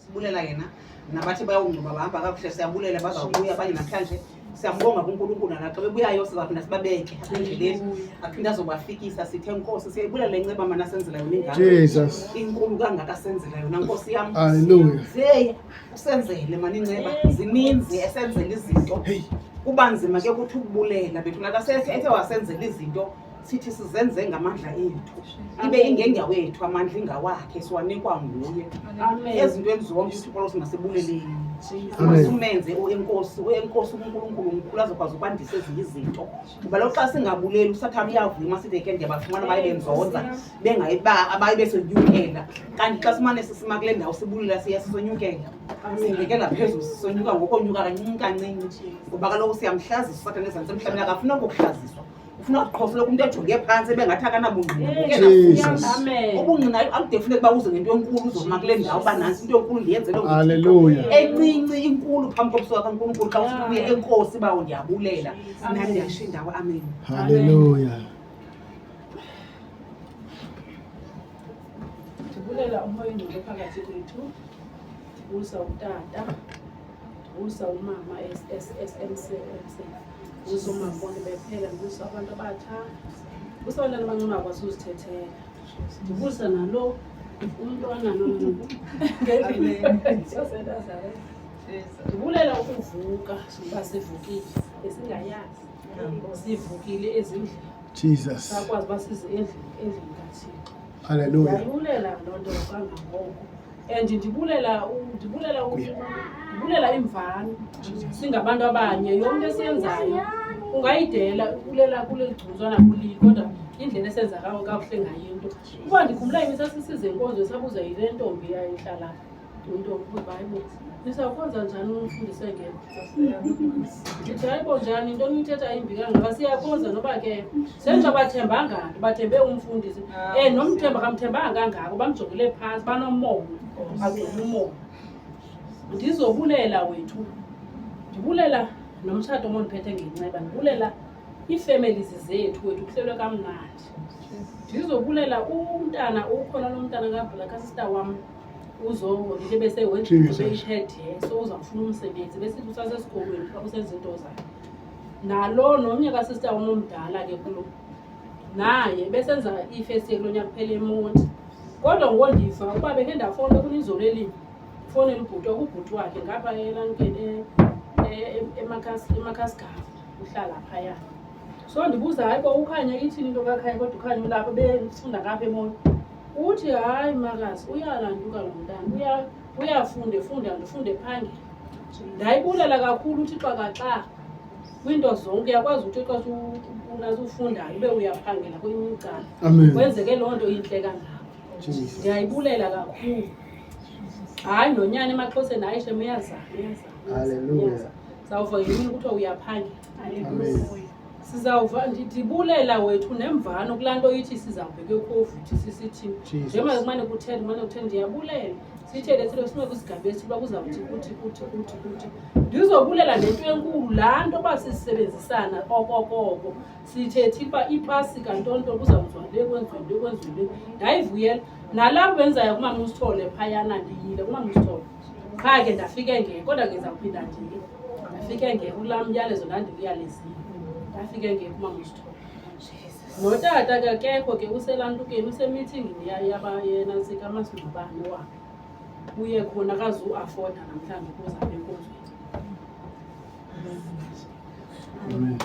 sibulela yena nabathi bayawungcuba bahamba kakuhle siyabulela bazawubuya abanye namhlanje siyambonga kuNkulunkulu naxa bebuyayo sizaphinda sibabeke endleleni aphinde azobafikisa sithe Nkosi siyayibulela le nceba mana senzela yona ingane Jesus inkulu kangaka senzela yona Nkosi yami hallelujah ze usenzele mana inceba zininzi esenzela izinto kubanzima ke ukuthi ukubulela bethu naxa sethe wasenzela izinto sithi sizenze ngamandla ethu ibe ingengawethu amandla ingawakhe siwanikwa nguye ezintweni zonke uThixo lo singasibuleleni masumenze enkosi uNkulunkulu umkhulu azokwazi ukwandisa ezinye izinto kuba lo xa singabuleli usathana uyavuma sithi ke ndiyabafumana bayibenzonza bengayiba abayibesenyukela kanti xa simane sisima kule ndawo sibulela siya sisonyukela singekela phezulu sisonyuka ngokonyuka kancinci kuba kaloku siyamhlazisa usathana ezantsi emhlabeni akafuna ukuhlaziswa ufuna ukuqhofela umuntu ejonge phansi bengathi akanabungqina ubungqina akude kufuneka uba uze ngento enkulu uzoma kule ndawo uba nansi into enkulu ndiyenzele hallelujah encinci inkulu phambi kobusuku kaNkulunkulu xa usubuye enkosi bawo ndiyabulela nami ndiyashindawo amen hallelujah ndibulela umoya engcwele phakathi kwethu ndibulisa utata ndibulisa umama SMC ndibulisa umama bonke bephela ndibulisa abantu abatsha ndibulisa abantwana abancinci bakwazi uzithethela ndibulisa nalo umntwana ndibulela ukuvuka uba sivukile esingayazi sivukile ezindlini Jesus sakwazi uba size endlini kaThixo hallelujah ndibulela loo nto kangangoko and ndibulela imvano singabantu abanye yonke esiyenzayo ungayidela ubulela kule gcuzwana kulili kodwa indlela esenza kakuhle ngayo into kuba ndikhumula imisa sisize inkonzo esabuza yile ntombi yayihlala intombi kwiBhayibhile nisakwenza njani umfundise ndithi hayibo njani into niyithetha imbi kangaka siyakhonza noba ke sentsha bathembanga bathembe umfundisi nomthemba kamthembanga kangako bamjongele phantsi banomoya agcina umoya ndizobulela wethu ndibulela nomtshato mondiphethe ngenceba ndibulela ii-families zethu wethu kuhlelwe kamnandi ndizobulela umntana ukhona lo mntana kabhula kasista wam ndithi besewenzibeyi-head so uzawufuna umsebenzi besithi usasesikolweni xa usenza into zakhe nalo nomnye kasista wam omdala ke kulo naye besenza i-first year kulo nyaka kuphela emonti kodwa ngondiva ukuba bekhe ndafowunela kunizolo elimi fowunela ubhuti wakhe ngapha elanikeni eMakasigaba uhlala phaya so ndibuza hayi bo ukhanya ithini into kakhanya kodwa ukhanya ulapha befunda ngapha emonti uthi hayi makazi uyalanduka lo mntana uyafunde phangela ndayibulela kakhulu uThixo kaxa kwinto zonke uyakwazi ukuthi xa unazufundayo ube uyaphangela kweminye icala kwenzeke loo nto intle kangako ndiyayibulela kakhulu hayi nonyana emaXhoseni hayi shem uyazama hallelujah zawuva yini kuthiwa uyaphangela sizawuva ndibulela wethu nemvano kulaa nto ithi sizawubheka eCOVID sisithini njengoba kumane kuthetha ndiyabulela sithethe sime kwisigaba esithi uba kuzawuthi kuthi ndizobulela nento enkulu laa nto uba sisebenzisana okokoko sithethi uba ipasika ntonto kuzawuzwa le kwenziwe ndayivuyela nalapho benzayo kumama uSithole phayana ndiyile kumama uSithole qha ke ndafike ngeke kodwa ke ndizawuphinda ndiye ndafike ngeke kulaa myalezo ndandikuyalezile ndafike ngeke kumama uSithole notata ke akekho ke uselantukeni usemithingini yena sikamasindubane wakhe uye khona akazu-afoda namhlanje ukuza apha enkonzweni amen